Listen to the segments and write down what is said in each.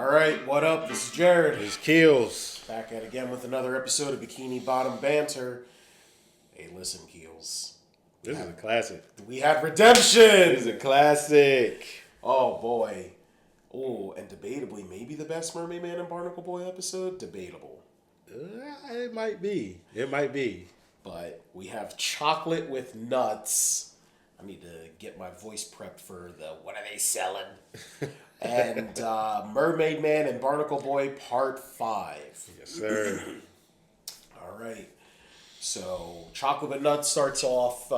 All right, what up? This is Jared. It's Keels. Back at again with another episode of Bikini Bottom Banter. Hey, listen, Keels. This is a classic. We had redemption. This is a classic. Oh boy. Oh, and debatably, maybe the best Mermaid Man and BarnacleBoy episode. Debatable. It might be. It might be. But we have chocolate with nuts. I need to get my voice prepped for the what are they selling? And Mermaid Man and BarnacleBoy Part 5. Yes, sir. All right. So, Chocolate with Nuts starts off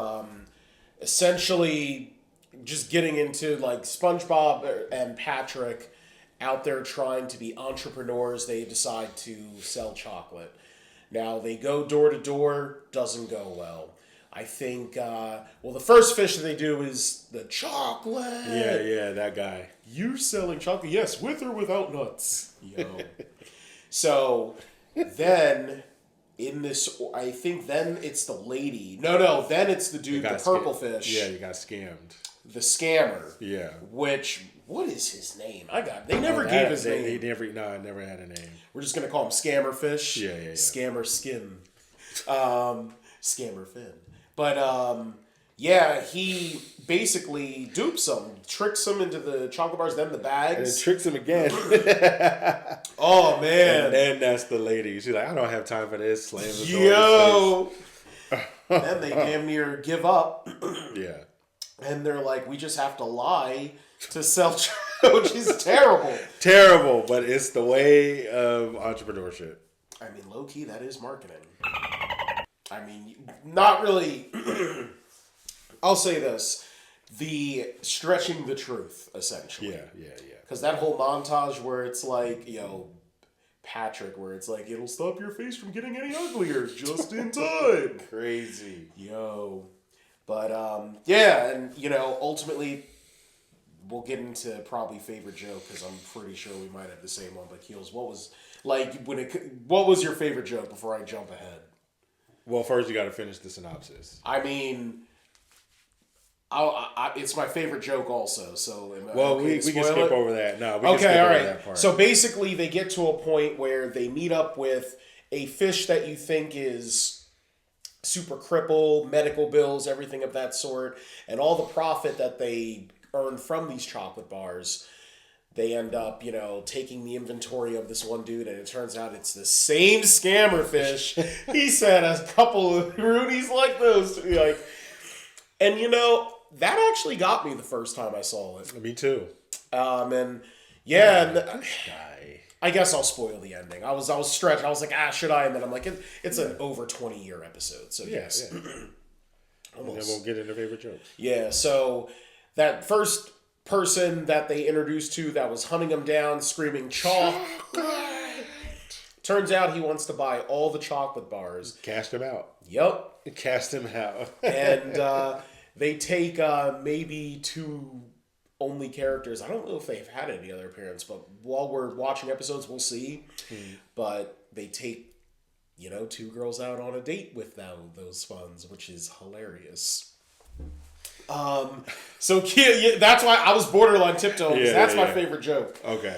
essentially just getting into like SpongeBob and Patrick out there trying to be entrepreneurs. They decide to sell chocolate. Now, they go door to door, doesn't go well. I think, the first fish that they do is the chocolate. Yeah, that guy. You're selling chocolate, yes, with or without nuts. Yo. So, then, in this, I think then it's the lady. No, then it's the dude, the purple fish. Yeah, you got scammed. The scammer. Yeah. Which, what is his name? They never gave his name. I never had a name. We're just going to call him Scammer Fish. Yeah. Scammer Skin. Scammer Fin. But, he basically dupes him, tricks him into the chocolate bars, then the bags. And then tricks him again. Oh, man. And then that's the lady. She's like, I don't have time for this. Slams the door. Yo! Then they damn near give up. Yeah. And they're like, we just have to lie to sell chocolate, which is terrible. Terrible, but it's the way of entrepreneurship. I mean, low-key, that is marketing. I mean, not really. I'll say this. The stretching the truth, essentially. Yeah. Because that whole montage where it's like, Patrick, where it's like, it'll stop your face from getting any uglier just in time. Crazy. Yo. But, and, ultimately, we'll get into probably favorite joke, because I'm pretty sure we might have the same one. But, Keels, what was your favorite joke before I jump ahead? Well, first you got to finish the synopsis. I mean, it's my favorite joke also. So, we can skip over that. No, we can skip over that part. So basically, they get to a point where they meet up with a fish that you think is super crippled, medical bills, everything of that sort, and all the profit that they earn from these chocolate bars. They end up, taking the inventory of this one dude, and it turns out it's the same scammer fish. He said a couple of Roonies like those. And that actually got me the first time I saw it. Me too. I guess I'll spoil the ending. I was stretched. I was like, should I? And then I'm like, it's an over 20-year episode, so yes. Yeah. And then we'll get into favorite jokes. Yeah, so that first person that they introduced to that was hunting him down, screaming chocolate. Turns out he wants to buy all the chocolate bars. Cast him out. Yep. Cast him out. And they take maybe two only characters. I don't know if they've had any other appearance, but while we're watching episodes, we'll see. But they take, two girls out on a date with those funds, which is hilarious. So that's why I was borderline tiptoeing, because that's my favorite joke. Okay.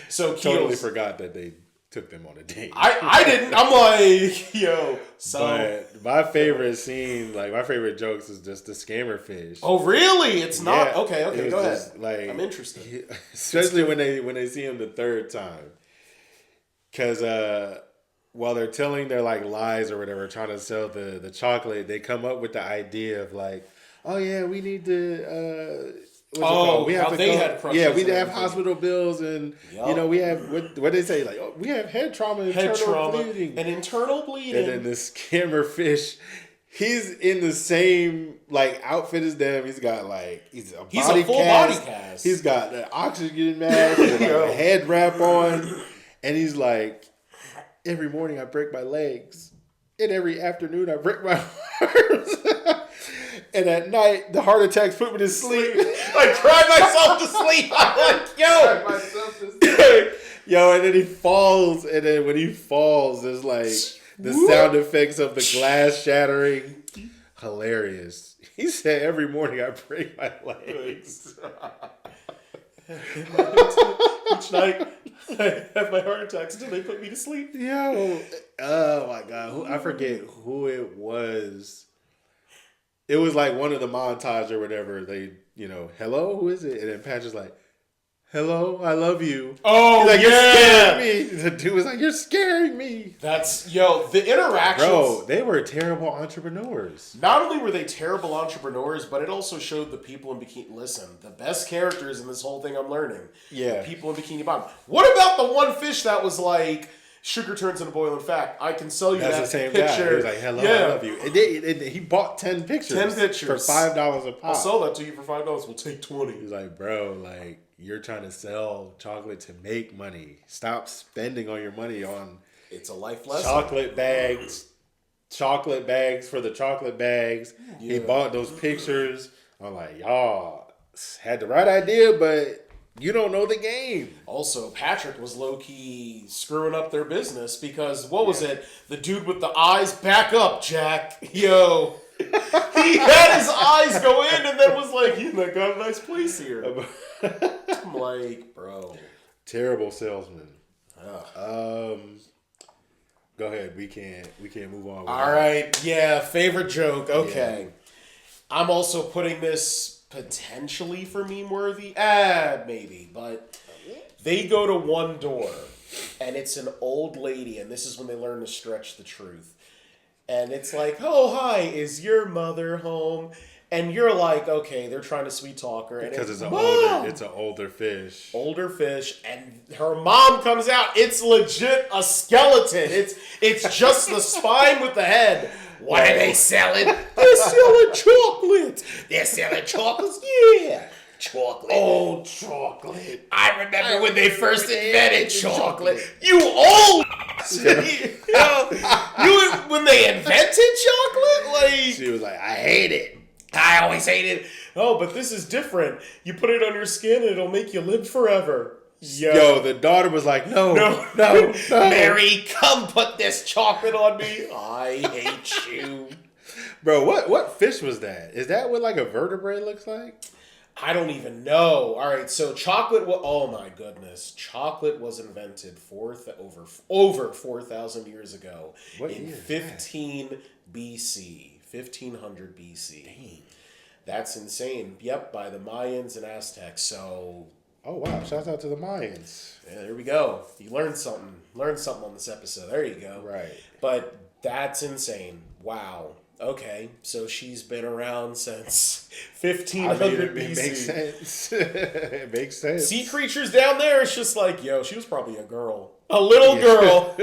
So totally forgot that they took them on a date. I didn't. I'm like, yo. So but my favorite scene, like my favorite jokes, is just the scammer fish. Oh, really? It's not. Yeah, Okay. Go ahead. Like, I'm interested. Especially when they see him the third time, because while they're telling their like lies or whatever, trying to sell the chocolate, they come up with the idea of like, oh yeah, we need to. We have crushes. We have hospital bills, and we have what they say, like, we have head trauma, internal bleeding. And internal bleeding. And then this scammer fish, he's in the same like outfit as them. He's got like he's a full body cast. He's got an oxygen mask and like a head wrap on, and he's like, every morning I break my legs, and every afternoon I break my arms. And at night, the heart attacks put me to sleep. I cried myself to sleep. I'm like, yo. And then he falls. And then when he falls, there's like the sound effects of the glass shattering. Hilarious. He said, every morning I break my legs. Each night, I have my heart attacks until they put me to sleep. Yo, oh my God, I forget who it was. It was like one of the montage or whatever. They, hello, who is it? And then Patrick's like, hello, I love you. Oh, like, yeah. You're scaring me. The dude was like, you're scaring me. The interactions. Bro, they were terrible entrepreneurs. Not only were they terrible entrepreneurs, but it also showed the people in Bikini. Listen, the best characters in this whole thing I'm learning. Yeah. The people in Bikini Bottom. What about the one fish that was like, sugar turns into boiling fat? I can sell you That's that the same picture. guy. He was like, hello, I love you. And he bought 10 pictures. 10 pictures. For $5 a pop. I'll sell that to you for $5. We'll take 20. He was like, bro, like, you're trying to sell chocolate to make money. Stop spending all your money on it's a life lesson. Chocolate bags for the chocolate bags. Yeah. He bought those pictures. I'm like, y'all had the right idea, but you don't know the game. Also, Patrick was low-key screwing up their business because, what was it? The dude with the eyes, back up, Jack. Yo. He had his eyes go in and then was like, I got a nice place here. I'm like, bro. Terrible salesman. Go ahead. We can't move on. All right. Yeah. Favorite joke. Okay. Yeah. I'm also putting this potentially for meme worthy. Maybe. But they go to one door and it's an old lady. And this is when they learn to stretch the truth. And it's like, oh, hi, is your mother home? And you're like, okay, they're trying to sweet talk her. And because it's an older fish. Older fish. And her mom comes out. It's legit a skeleton. It's just the spine with the head. What are they selling? They're selling chocolate. They're selling chocolates? Yeah. Chocolate. Oh, chocolate. I remember when they first invented chocolate. You old when they invented chocolate? Like, she was like, I hate it. I always hated it. Oh, but this is different. You put it on your skin and it'll make you live forever. Yo, the daughter was like, no. Mary, come put this chocolate on me. I hate you. Bro, what fish was that? Is that what like a vertebrae looks like? I don't even know. All right, so chocolate. Oh my goodness, chocolate was invented over 4,000 years ago in 15 BC. 1500 BC. Dang. That's insane. Yep, by the Mayans and Aztecs. So. Oh wow! Shout out to the Mayans. Yeah, there we go. You learned something. Learned something on this episode. There you go. Right. But that's insane. Wow. Okay, so she's been around since 1500 BC. It makes sense. It makes sense. Sea creatures down there, it's just like, yo, she was probably a girl. A little girl.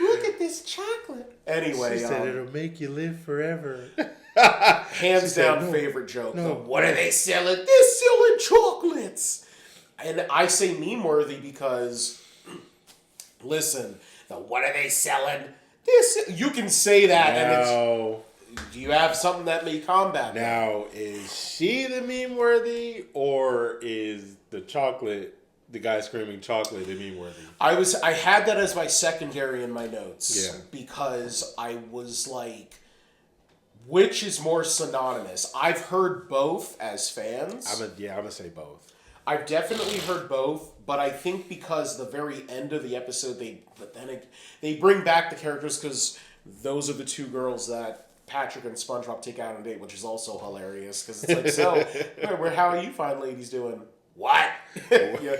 Look at this chocolate. Anyway. She said it'll make you live forever. Hands down favorite joke. No. What are they selling? They're selling chocolates. And I say meme worthy because, listen, what are they selling? You can say that, and do you have something that may combat that? Now, is she the meme worthy, or is the guy screaming chocolate, the meme worthy? I had that as my secondary in my notes, because I was like, which is more synonymous? I've heard both as fans. I'm gonna say both. I've definitely heard both, but I think because the very end of the episode, they bring back the characters because those are the two girls that Patrick and SpongeBob take out on a date, which is also hilarious because it's like, so, how are you fine ladies doing? What? Yeah.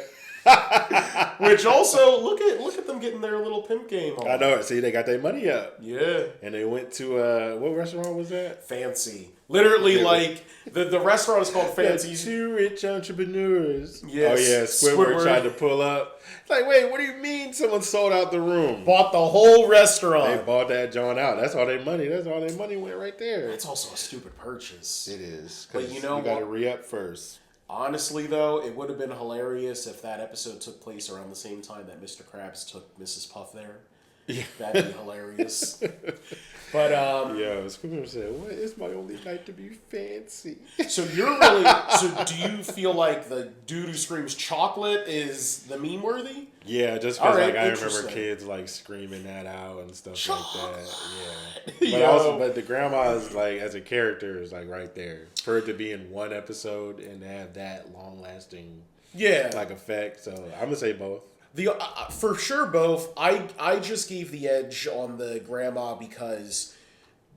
Which also, look at them getting their little pimp game on. I know. See, they got their money up. Yeah. And they went to, what restaurant was that? Fancy. Literally, like, the restaurant is called Fancy. Two rich entrepreneurs. Yes. Oh, yeah. Squidward tried to pull up. It's like, wait, what do you mean someone sold out the room? Bought the whole restaurant. They bought that joint out. That's all their money went right there. That's also a stupid purchase. It is. But you know what? You got to re-up first. Honestly, though, it would have been hilarious if that episode took place around the same time that Mr. Krabs took Mrs. Puff there. Yeah. That'd be hilarious. But Squidward said, "What is my only night to be fancy?" So do you feel like the dude who screams chocolate is the meme worthy? Yeah, just because Right, like I remember kids like screaming that out and stuff like that. Yeah, but but the grandma is like as a character is like right there for it to be in one episode and have that long lasting like effect. So I'm gonna say both. For sure both. I just gave the edge on the grandma because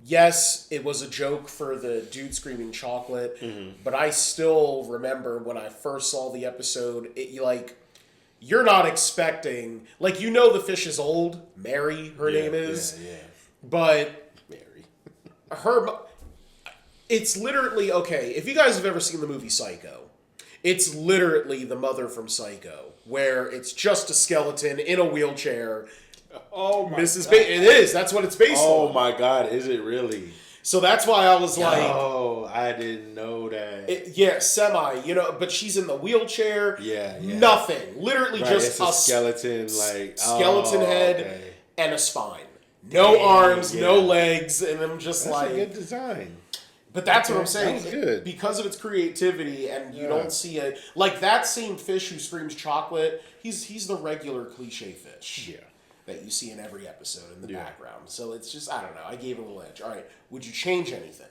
yes, it was a joke for the dude screaming chocolate, but I still remember when I first saw the episode, you're not expecting, like, the fish is old, Mary, her name is, but Mary, it's literally, okay, if you guys have ever seen the movie Psycho, it's literally the mother from Psycho, where it's just a skeleton in a wheelchair. Oh my God. It is. That's what it's based on. Oh my God, is it really? So that's why I was like... Oh, I didn't know that. Semi, but she's in the wheelchair. Yeah. Nothing. Literally just a skeleton, skeleton head and a spine. No arms, no legs, and I'm just that's a good design. But that's what I'm saying. That was good. Because of its creativity, and you don't see it... Like, that same fish who screams chocolate, he's the regular cliche fish. Yeah. That you see in every episode in the background. So it's just, I don't know. I gave it a little edge. All right. Would you change anything?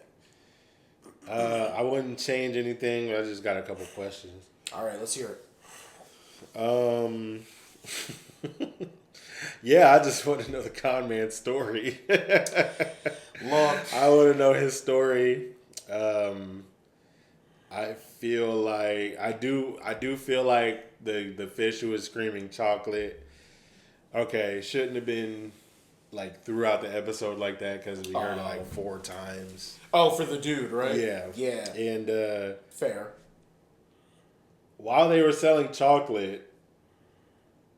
I wouldn't change anything. I just got a couple questions. All right. Let's hear it. Yeah, I just want to know the con man's story. Look. I want to know his story. I feel like, I do feel like the fish who was screaming chocolate, okay, shouldn't have been like throughout the episode like that because we heard it like 4 times. Oh, for the dude, right? Yeah. And fair. While they were selling chocolate,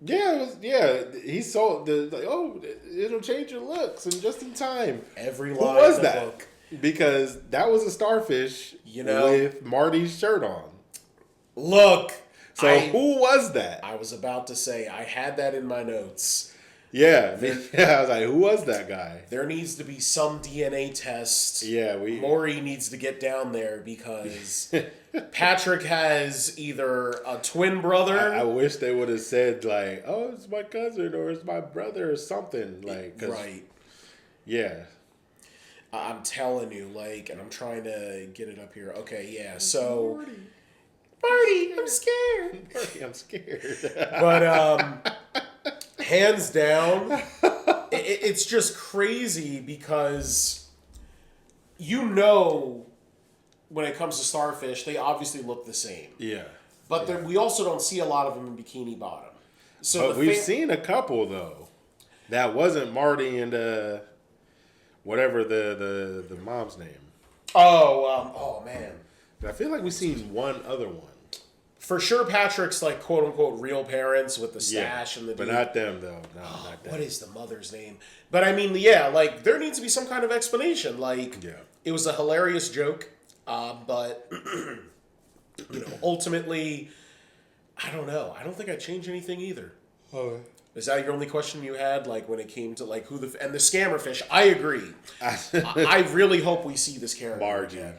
he sold it'll change your looks and just in time. Every line. Who was that? Book. Because that was a starfish, with Marty's shirt on. Look. So who was that? I was about to say, I had that in my notes. Yeah, I was like, who was that guy? There needs to be some DNA test. Yeah, Maury needs to get down there because Patrick has either a twin brother. I wish they would have said like, oh, it's my cousin or it's my brother or something. Like, right. Yeah. I'm telling you, and I'm trying to get it up here. Okay, yeah, so... Marty, I'm scared. Marty, I'm scared. But hands down, it's just crazy because when it comes to starfish, they obviously look the same. Yeah. But we also don't see a lot of them in Bikini Bottom. So we've seen a couple though. That wasn't Marty and whatever the mom's name. Oh man. I feel like we've seen one other one. For sure, Patrick's quote unquote real parents with the stash and the. But not them though. No, not them. What is the mother's name? But I mean, there needs to be some kind of explanation. It was a hilarious joke, but ultimately, I don't know. I don't think I'd change anything either. Oh. Is that your only question you had? When it came to who and the scammer fish? I agree. I really hope we see this character. Margie. Again.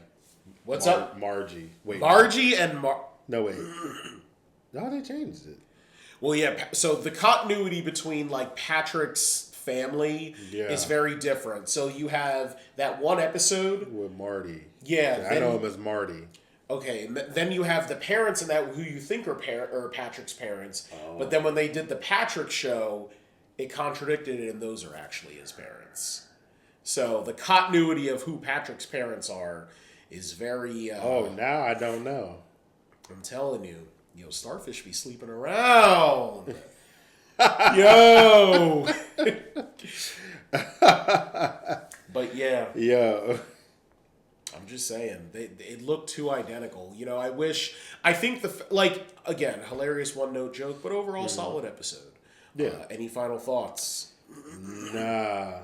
What's up? Margie. Wait. Margie and No, wait. No, they changed it. Well, yeah. So the continuity between Patrick's family is very different. So you have that one episode with Marty. Yeah, I know him as Marty. Okay, then you have the parents in that who you think are Patrick's parents, but then when they did the Patrick show, it contradicted it, and those are actually his parents. So the continuity of who Patrick's parents are is very... now I don't know. I'm telling you, starfish be sleeping around. Yo! But yeah. Yo. I'm just saying, it looked too identical. I think again, hilarious one-note joke, but overall solid episode. Yeah. Any final thoughts? Nah.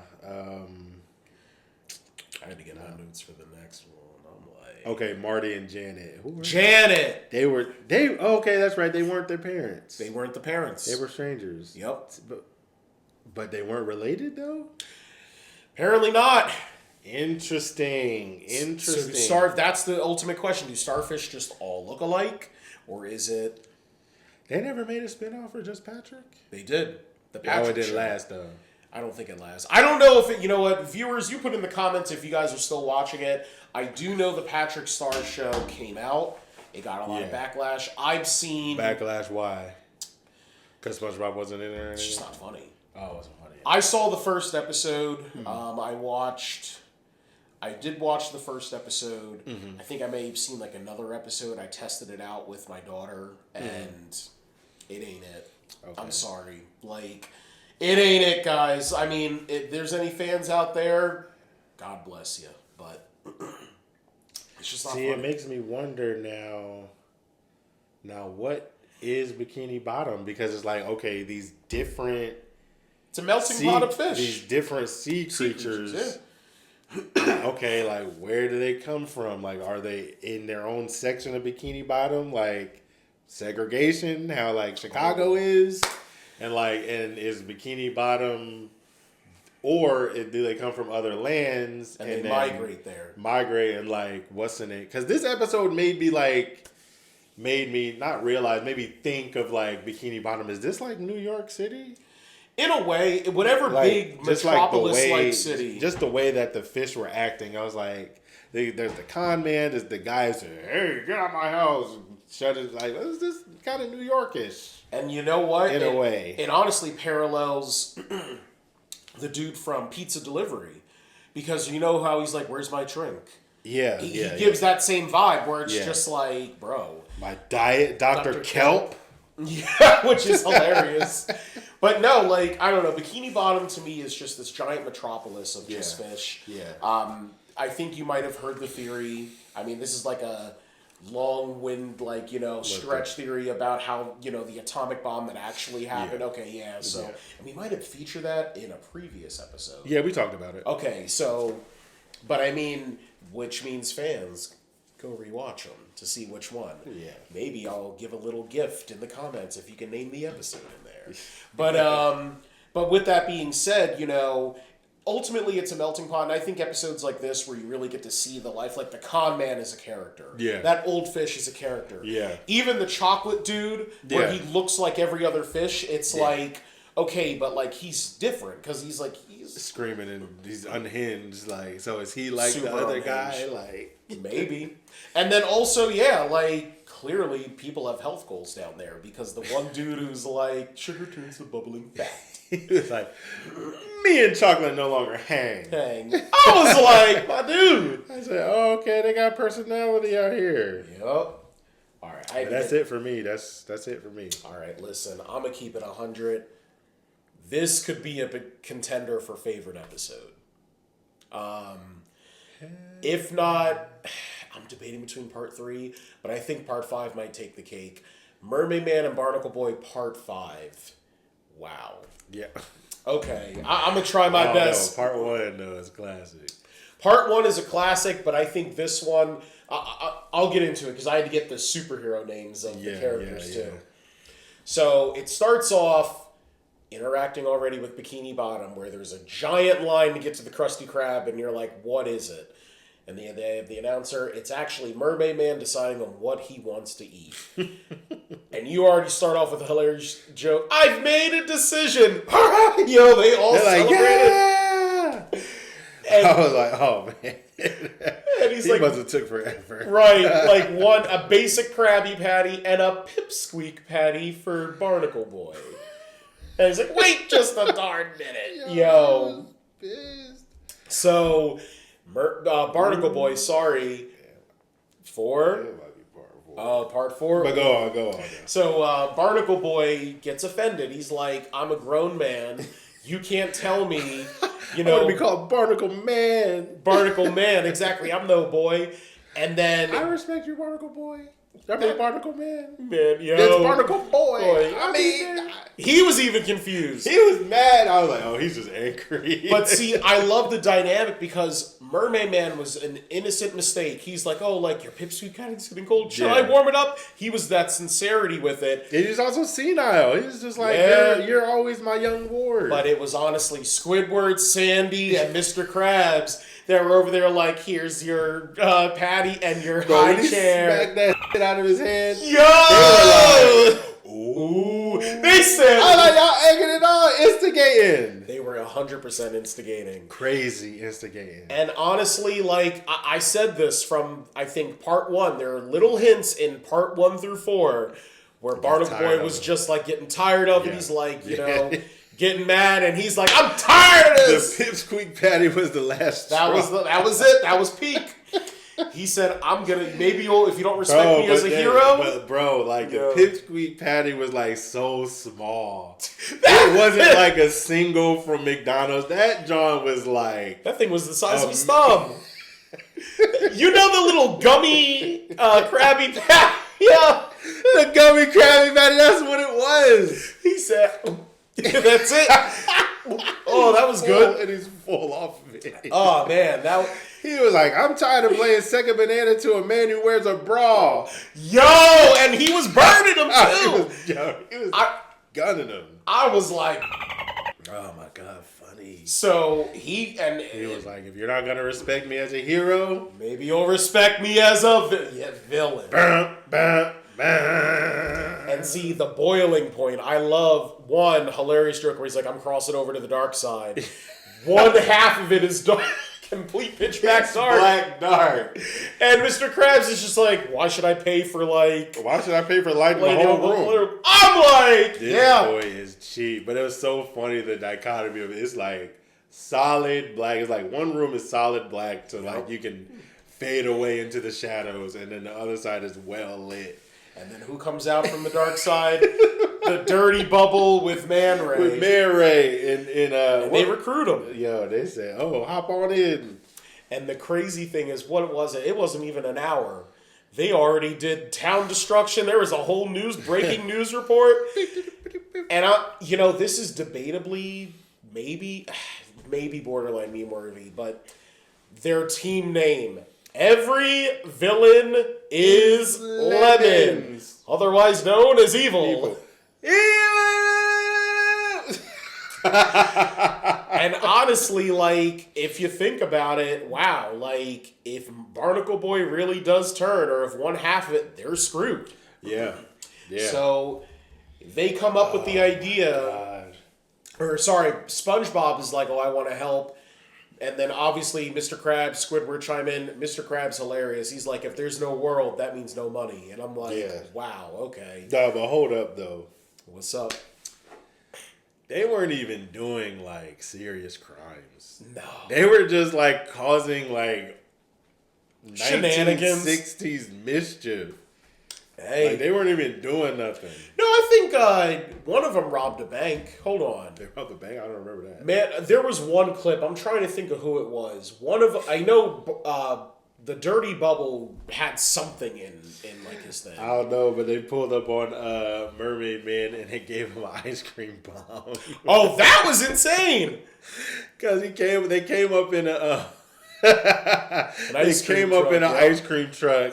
I had to get my notes for the next one. I'm like... Okay, Marty and Janet. Who were Janet! Okay, that's right. They weren't their parents. They weren't the parents. They were strangers. Yep. But they weren't related, though? Apparently not. Interesting. So that's the ultimate question. Do starfish just all look alike? Or is it... They never made a spinoff for just Patrick? They did. The Patrick it didn't show. last, though. I don't think it lasts. I don't know if it, you know what, viewers, you put in the comments if you guys are still watching it. I do know the Patrick Star show came out. It got a lot of backlash. I've seen... Backlash, why? Because SpongeBob wasn't in there? It's just not funny. Oh, it wasn't funny. I saw the first episode. I did watch the first episode. Mm-hmm. I think I may have seen like another episode. I tested it out with my daughter, and it ain't it. Okay. I'm sorry. Like, it ain't it, guys. I mean, if there's any fans out there, God bless you. But it's just not funny. It makes me wonder now what is Bikini Bottom? Because it's like, okay, these different... It's a melting pot of fish. These different sea creatures. Okay, like, where do they come from? Like, are they in their own section of Bikini Bottom? Like, segregation, how, like, Chicago is? And is Bikini Bottom... Or do they come from other lands? And they migrate there. Migrate and, like, what's in it? Because this episode made me not realize, maybe think of, like, Bikini Bottom. Is this, like, New York City? In a way, whatever like, big metropolis-like city. Just the way that the fish were acting, I was like, there's the con man, there's the guy who said, hey, get out of my house. Shut it. Like, this is this kind of New Yorkish. And you know what? In a way. It honestly parallels the dude from Pizza Delivery. Because you know how he's like, where's my drink? Yeah, He gives that same vibe where it's just like, bro. My diet, Dr. Kelp. Yeah, which is hilarious. But no, like, I don't know. Bikini Bottom to me is just this giant metropolis of just fish. Yeah. I think you might have heard the theory. I mean, this is like a long-wind, like, stretch theory about how, the atomic bomb that actually happened. Yeah. Okay, so and we might have featured that in a previous episode. Yeah, we talked about it. Okay, so, but I mean, which means fans, go rewatch them to see which one. Yeah. Maybe I'll give a little gift in the comments if you can name the episode in there. But with that being said, ultimately it's a melting pot, and I think episodes like this where you really get to see the life, like the con man is a character. Yeah. That old fish is a character. Yeah. Even the chocolate dude, where he looks like every other fish, it's like, okay, but like he's different because he's screaming and he's unhinged. Like, so is he like the other guy? Like, maybe. And then also, like, clearly people have health goals down there because the one dude who's like, sugar turns to bubbling fat. He was like, me and chocolate no longer hang. I was like, my dude. I said, oh, okay, they got personality out here. Yep. All right. That's it for me. That's it for me. All right, listen, I'm going to keep it 100. This could be a big contender for favorite episode. If not, I'm debating between part 3, but I think part 5 might take the cake. Mermaid Man and Barnacle Boy part 5. Wow. Yeah. Okay, I'm going to try my best. No, part 1, though, is classic. Part 1 is a classic, but I think this one, I'll get into it because I had to get the superhero names of the characters too. So it starts off interacting already with Bikini Bottom, where there's a giant line to get to the Krusty Krab, and you're like, what is it? And they have the announcer, it's actually Mermaid Man deciding on what he wants to eat. And you already start off with a hilarious joke. I've made a decision. They all celebrated. Like, and I was like, oh, man. And he's he must have took forever. Right. Like a basic Krabby Patty and a Pipsqueak Patty for Barnacle Boy. And he's like, wait just a darn minute. Yo. So... Barnacle Boy, sorry. 4? Part 4. But go on. So Barnacle Boy gets offended. He's like, I'm a grown man. You can't tell me, I want to be called Barnacle Man. Barnacle Man, exactly. I'm no boy. And then... I respect you, Barnacle Boy. I mean, Barnacle Man. Man, yo. It's Barnacle Boy. I mean... He was even confused. He was mad. I was like, oh, he's just angry. But see, I love the dynamic because Mermaid Man was an innocent mistake. He's like, oh, like, your Pipsqueak Patty's getting cold. Should I warm it up? He was that sincerity with it. He was also senile. He was just like, you're always my young ward. But it was honestly Squidward, Sandy, and Mr. Krabs that were over there like, here's your patty and your high chair. Smack that shit out of his hand. Yo! Ooh. Ooh. They said... I like y'all egging it on, instigating. They were 100% instigating. Crazy instigating. And honestly, like, I said this from, I think, part 1. There are little hints in part 1 through 4 where BarnacleBoy was just, like, getting tired of it. He's like, you know, getting mad, and he's like, I'm tired of this! The pipsqueak patty was the last That was it. That was peak. He said, I'm gonna, maybe you'll, if you don't respect me as a hero. But bro, like the pipsqueak patty was like so small. It wasn't like a single from McDonald's. That John was like. That thing was the size of his thumb. You know the little gummy Krabby Patty? Yeah. The gummy Krabby Patty, that's what it was. He said, that's it. Oh, that was good. And he's full off of it. Oh, man. He was like, I'm tired of playing second banana to a man who wears a bra. Yo, and he was burning him too. He was gunning him. I was like, oh my God, funny. So he was like, if you're not going to respect me as a hero, maybe you'll respect me as a villain. And see, the boiling point, I love one hilarious joke where he's like, I'm crossing over to the dark side. One half of it is dark. Complete pitch black dark. Black dark. And Mr. Krabs is just like, why should I pay for lighting the whole room? I'm like, this boy is cheap. But it was so funny, the dichotomy of it. It's like solid black. It's like one room is solid black to like you can fade away into the shadows, and then the other side is well lit. And then who comes out from the dark side? The dirty bubble with Man Ray. With Man Ray. And they recruit him. Yo, they say, oh, hop on in. And the crazy thing is, what was it? It wasn't even an hour. They already did town destruction. There was a whole breaking news report. And, this is debatably, maybe borderline meme-worthy, but their team name. Every villain is Lemons, otherwise known as evil. And honestly, like, if you think about it, wow, like, if BarnacleBoy really does turn, or if one half of it, they're screwed. Yeah. So they come up with the idea, SpongeBob is like, oh, I want to help. And then obviously Mr. Krabs, Squidward chime in. Mr. Krabs hilarious. He's like, if there's no world, that means no money. And I'm like, wow, okay. No, but hold up though. What's up? They weren't even doing like serious crimes. No. They were just like causing like shenanigans, 1960s mischief. Hey. Like, they weren't even doing nothing. No, I think one of them robbed a bank. Hold on. They robbed a bank? I don't remember that. Man, there was one clip. I'm trying to think of who it was. I know the Dirty Bubble had something in like his thing. I don't know, but they pulled up on Mermaid Man and they gave him an ice cream bomb. Oh, that was insane! Because they came up in a ice cream truck.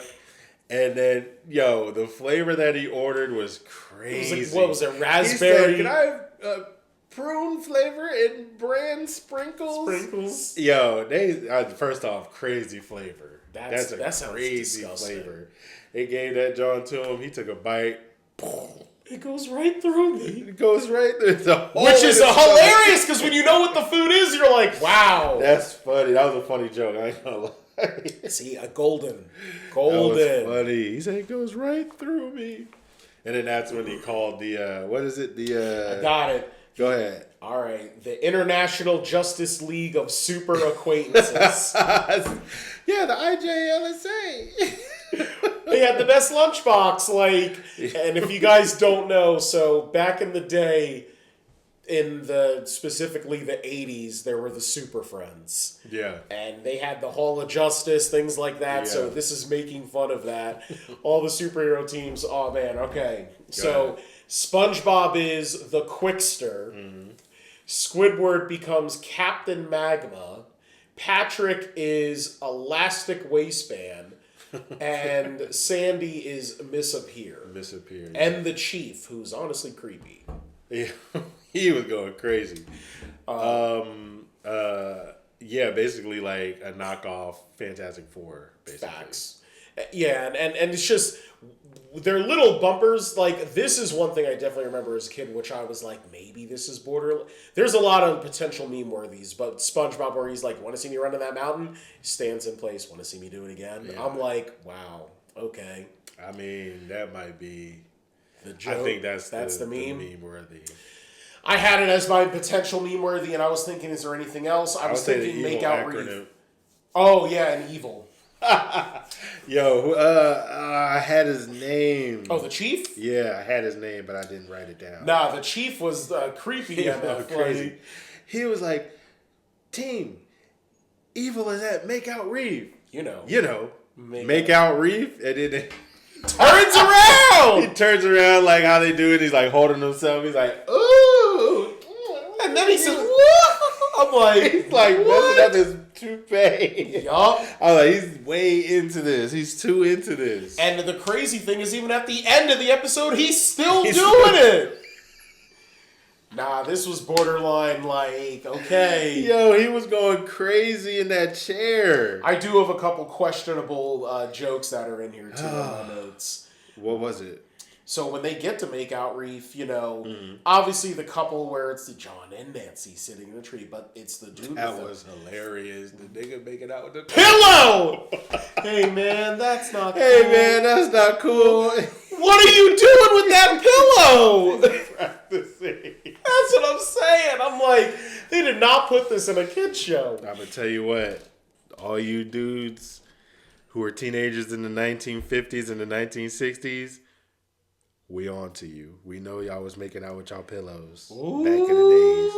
And then, the flavor that he ordered was crazy. It was like, what was it, raspberry? He said, can I have prune flavor and bran sprinkles? They first off, crazy flavor. That's a crazy disgusting flavor. They gave that John to him. He took a bite. It goes right through me. It goes right through the whole. Which is hilarious, because when you know what the food is, you're like, wow. That's funny. That was a funny joke. I ain't gonna lie. See, a golden. That was funny. He said it goes right through me. And then that's when he called the, what is it? I got it. Go ahead. All right. The International Justice League of Super Acquaintances. The IJLSA. They had the best lunchbox. And if you guys don't know, so back in the day, in specifically the 80s, there were the Super Friends. Yeah. And they had the Hall of Justice, things like that. Yeah. So this is making fun of that. All the superhero teams. Oh, man. Okay. So SpongeBob is the Quickster. Mm-hmm. Squidward becomes Captain Magma. Patrick is Elastic Waistband. And Sandy is Miss Appear. Yeah. And the Chief, who's honestly creepy. Yeah. He was going crazy. Basically like a knockoff Fantastic Four, basically. Facts. Yeah, and it's just they're little bumpers. Like this is one thing I definitely remember as a kid, which I was like, maybe this is border. There's a lot of potential meme worthies, but SpongeBob where he's like, want to see me run to that mountain? He stands in place. Want to see me do it again? Yeah. I'm like, wow, okay. I mean, that might be the joke. I think that's the meme. The meme worthy. I had it as my potential meme worthy, and I was thinking, is there anything else? I was thinking make out Reef. Oh yeah, and evil. Yo, I had his name. Oh, the Chief? Yeah, I had his name, but I didn't write it down. Nah, the Chief was creepy. Crazy. He was like, "Team, evil is at Make Out Reef." You know, Make Out Reef, and then turns around. He turns around like how they do it. He's like holding himself. He's like, "Ooh," and then he says, "What?" I'm like, he's like messing up his toupee. Yup. I was like, he's way into this. He's too into this. And the crazy thing is, even at the end of the episode, he's still doing it. Nah, this was borderline like, okay. Yo, he was going crazy in that chair. I do have a couple questionable jokes that are in here too in my notes. What was it? So when they get to Make Out Reef, obviously the couple where it's the John and Nancy sitting in the tree, but it's the dude. That was hilarious. The nigga making out with the pillow. Hey man, that's not. Hey cool. Man, that's not cool. What are you doing with that pillow? Practicing. That's what I'm saying. I'm like, they did not put this in a kid's show. I'm gonna tell you what, all you dudes who were teenagers in the 1950s and the 1960s. We on to you. We know y'all was making out with y'all pillows back in the days.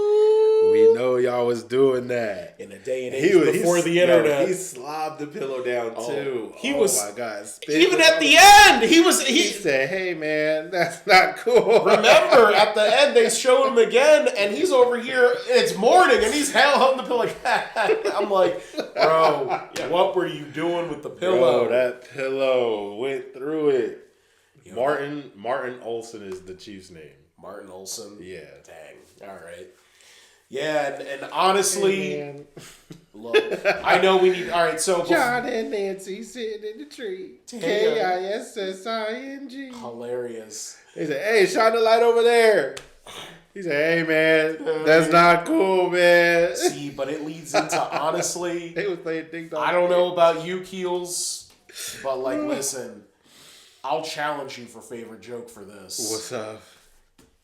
We know y'all was doing that. In a day and age before the internet. He slobbed the pillow down too. He was, my God. Even at the end, he said, hey man, that's not cool. Remember, at the end, they show him again, and he's over here, it's morning, and he's holding the pillow like, I'm like, bro, what were you doing with the pillow? Bro, that pillow went through it. Martin Olson is the Chief's name. Martin Olson? Yeah. Dang. All right. Yeah, and honestly, look, I know we need. All right, so John and Nancy sitting in the tree. KISSING. Hilarious. He said, "Hey, shine the light over there." He said, "Hey, man, that's not cool, man." See, but it leads into honestly. They was playing ding dong. I don't know about you, Keels, but like, listen. I'll challenge you for favorite joke for this. What's up?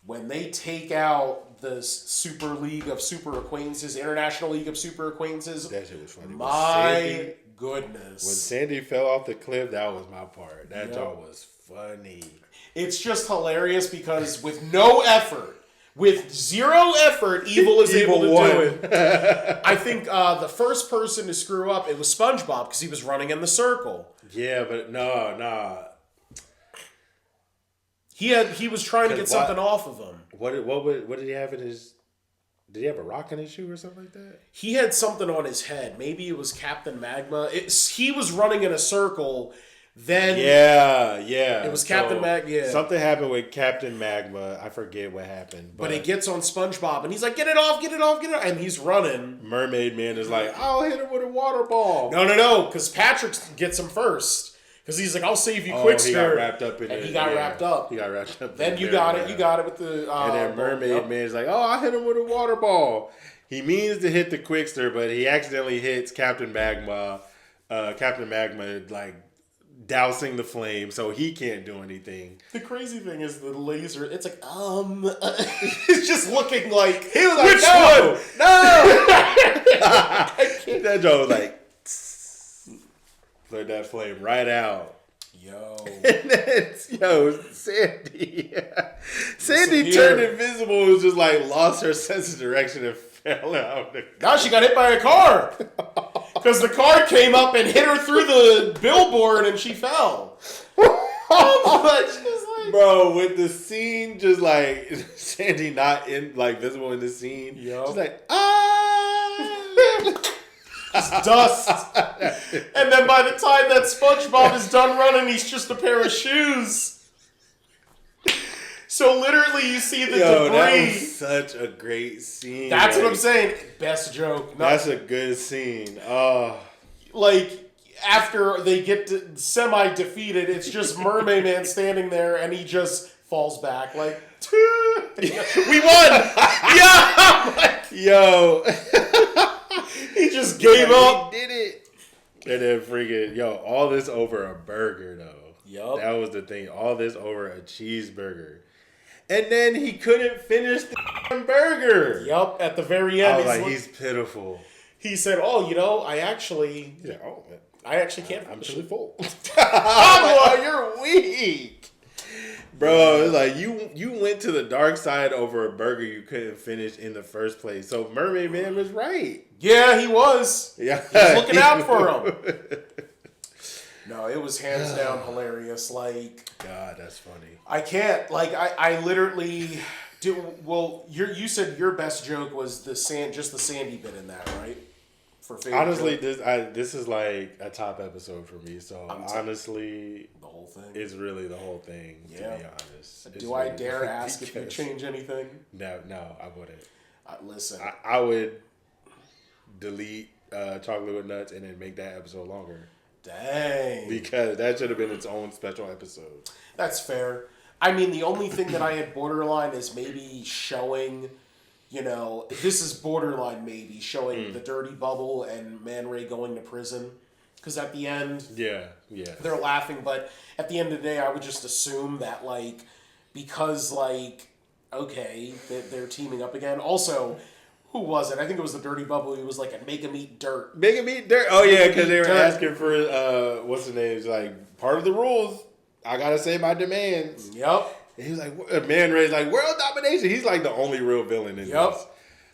When they take out the Super League of Super Acquaintances, International League of Super Acquaintances. That shit was funny. My goodness. When Sandy fell off the cliff, that was my part. That joke was funny. It's just hilarious because with no effort, with zero effort, Evil is able to do it. I think the first person to screw up, it was SpongeBob because he was running in the circle. Yeah, but no. He was trying to get something off of him. What did he have in his? Did he have a rock in his shoe or something like that? He had something on his head. Maybe it was Captain Magma. He was running in a circle. Then it was Captain Magma. Yeah, something happened with Captain Magma. I forget what happened, but it gets on SpongeBob and he's like, "Get it off, and he's running. Mermaid Man is like, "I'll hit him with a water ball." No, because Patrick gets him first. Because he's like, I'll save you quick. He got wrapped up in it. He got wrapped up. He got wrapped up. Then you got it. You got it with the. And then Mermaid Man's like, I hit him with a water ball. He means to hit the Quickster, but he accidentally hits Captain Magma. Captain Magma like dousing the flame, so he can't do anything. The crazy thing is the laser. It's like it's just looking like he was like, no. That joke was like. Let that flame right out. And then, Sandy. Sandy turned invisible and was just like lost her sense of direction and fell out. Now she got hit by a car. Because the car came up and hit her through the billboard and she fell. Bro, with the scene just like Sandy not in like visible in the scene. She's like, Just dust. And then by the time that SpongeBob is done running, he's just a pair of shoes. So literally you see the debris. That was such a great scene. That's what I'm saying. Best joke. That's a good scene. Oh. Like, after they get semi-defeated, it's just Mermaid Man standing there, and he just falls back like, we won! Yeah! Yo. He just gave up. He did it. And then freaking, all this over a burger, though. Yup. That was the thing. All this over a cheeseburger. And then he couldn't finish the burger. Yup, at the very end. I was like, he's pitiful. He said, I actually can't. I'm truly full. Oh, you're weak. Bro, it's like you went to the dark side over a burger you couldn't finish in the first place. So Mermaid Man was right. Yeah, he was. Yeah. He was looking out for him. No, it was hands down hilarious. Like, God, that's funny. I can't. Like, I literally do. Well, you said your best joke was the Sandy bit in that, right? For favorite honestly, joke? this is like a top episode for me. So honestly, the whole thing. It's really the whole thing. Yeah. To be honest. Do I dare ask if you change anything? No, I wouldn't. Listen, I would delete Chocolate with Nuts and then make that episode longer. Dang. Because that should have been its own special episode. That's fair. I mean, the only thing that I had borderline is maybe showing, this is borderline maybe, showing the dirty bubble and Man Ray going to prison. Because at the end, they're laughing. But at the end of the day, I would just assume that, because, okay, they're teaming up again. Also, who was it? I think it was the Dirty Bubble. He was like, make him eat dirt. Make him eat dirt? Oh, yeah, because they were asking for, what's the name? It's like, part of the rules, I got to say my demands. Yep. And he was like, Man Ray's like, world domination. He's like the only real villain in this.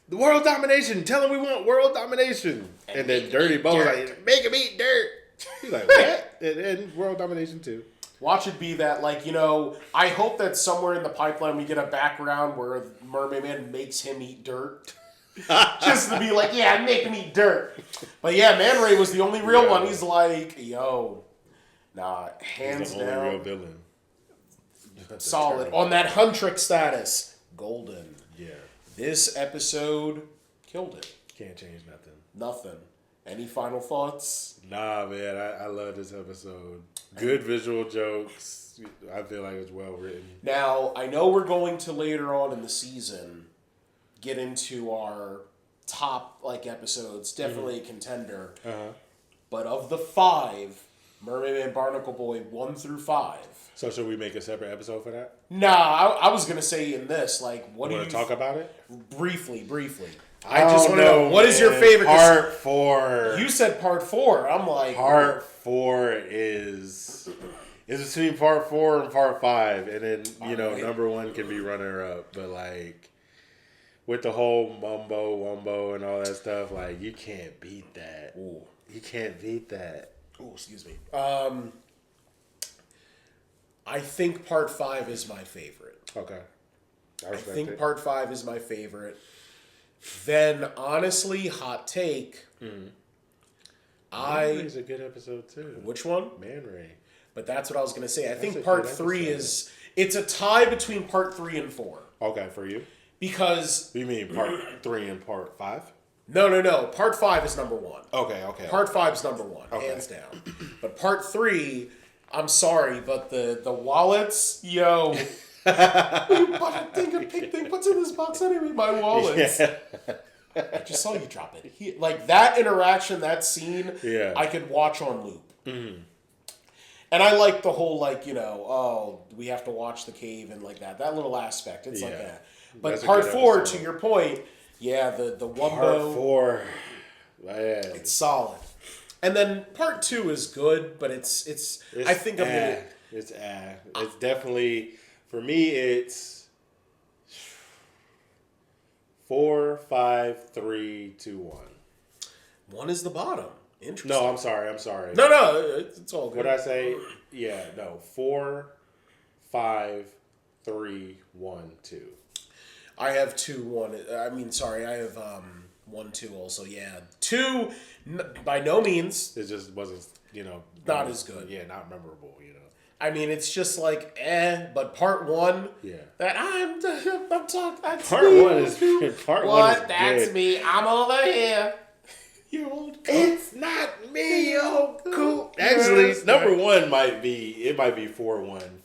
The world domination. Tell him we want world domination. And then Dirty Bubble's like, make him eat dirt. He's like, what? and world domination too. Watch it be that, I hope that somewhere in the pipeline we get a background where Mermaid Man makes him eat dirt. Just to be like, make him eat dirt. But yeah, Man Ray was the only real one. He's like, hands He's the down. only real villain. Solid. On that Huntrick status. Golden. Yeah. This episode killed it. Can't change nothing. Nothing. Any final thoughts? Nah, man. I love this episode. Good visual jokes. I feel like it's well written. Now, I know we're going to later on in the season get into our top episodes. Definitely a contender. Uh-huh. But of the 5, Mermaid and BarnacleBoy 1 through 5. So should we make a separate episode for that? Nah, I was gonna say in this, what do you talk about it? Briefly. I just want to know, what is your favorite? Part 4. You said part 4. I'm like, part 4 is between part 4 and part 5, and then number 1 can be runner up, but with the whole mumbo wumbo and all that stuff, you can't beat that. Ooh. You can't beat that. Oh, excuse me. I think part 5 is my favorite. Okay. I think part 5 is my favorite. Then, honestly, hot take. Man Ray's a good episode too. Which one? Man Ray. But that's what I was going to say. I think part 3 is... It's a tie between part 3 and 4. Okay, for you? Because... You mean part 3 and part 5? No. Part 5 is number 1. Okay. Part 5 is number 1, hands down. But part 3... I'm sorry, but the wallets, yo. What thing puts in this box anyway? My wallets. Yeah. I just saw you drop it. That interaction, that scene, I could watch on loop. Mm-hmm. And I like the whole, we have to watch the cave and that little aspect. It's like that. But that's part 4, to your point, the Wumbo. Part 4, man. It's solid. And then part 2 is good, but it's I think I'm gonna... It's definitely, for me, it's 4, 5, 3, 2, 1. 1 is the bottom. Interesting. No, I'm sorry. No, it's all good. What did I say? 4, 5, 3, 1, 2. I have 2, 1. I mean, sorry, I have 1, 2 also. Yeah, 2. By no means. It just wasn't, not as good. Yeah, not memorable. I mean, it's just but part 1. Yeah. That I'm talking. That's part me. 1 is part what? 1 is That's good. me. I'm over here. You old. It's not me, old cool. Honestly, number one might be 4-1-5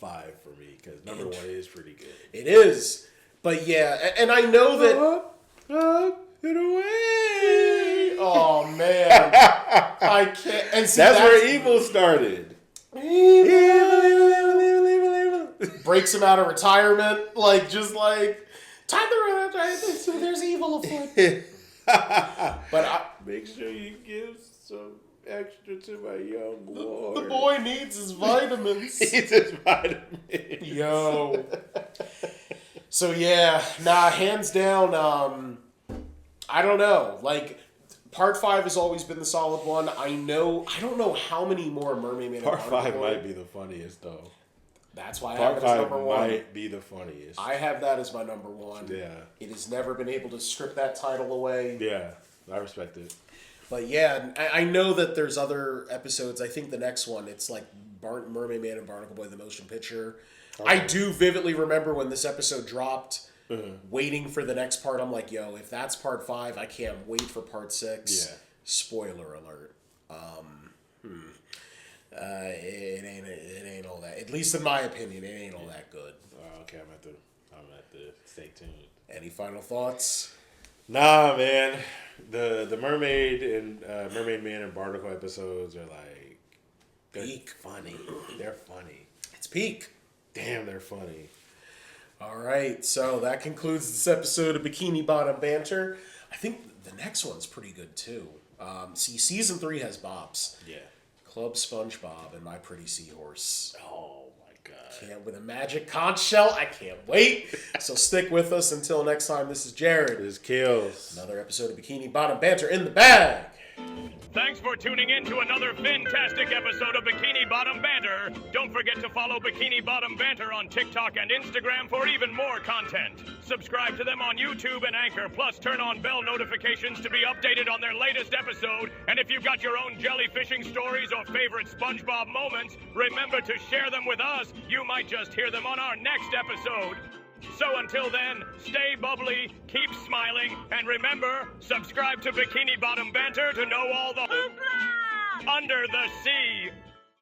for me because number one is pretty good. It is, but yeah, and I know that up and away. Oh man, I can't. And see, that's where evil started. Breaks him out of retirement, just like time to run. So there's evil afoot. But make sure you give some extra to my young boy. The boy needs his vitamins. Yo. So yeah, hands down. I don't know. Part 5 has always been the solid one. I don't know how many more Mermaid Man. Part 5 might be the funniest though. That's why I have it as number 1. Part 5 might be the funniest. I have that as my number 1. Yeah. It has never been able to strip that title away. Yeah, I respect it. But yeah, I know that there's other episodes. I think the next one, it's like Mermaid Man and BarnacleBoy, the motion picture. Okay. I do vividly remember when this episode dropped, waiting for the next part. I'm like, yo, if that's part 5, I can't wait for part 6. Yeah. Spoiler alert. It ain't all that. At least in my opinion, it ain't all that good. Okay, I'm at the stay tuned. Any final thoughts? Nah, man. The Mermaid and Mermaid Man and Barnacle episodes are peak. Funny. They're funny. It's peak. Damn, they're funny. All right, so that concludes this episode of Bikini Bottom Banter. I think the next one's pretty good too. Season 3 has Bob's. Yeah. Club SpongeBob and My Pretty Seahorse. Oh my god. With a magic conch shell. I can't wait. So stick with us until next time. This is Jared. This is Kills. Another episode of Bikini Bottom Banter in the bag. Thanks for tuning in to another fantastic episode of Bikini Bottom Banter. Don't forget to follow Bikini Bottom Banter on TikTok and Instagram for even more content. Subscribe to them on YouTube and Anchor, plus turn on bell notifications to be updated on their latest episode. And if you've got your own jellyfishing stories or favorite SpongeBob moments, remember to share them with us. You might just hear them on our next episode. So until then, stay bubbly, keep smiling, and remember, subscribe to Bikini Bottom Banter to know all the under the sea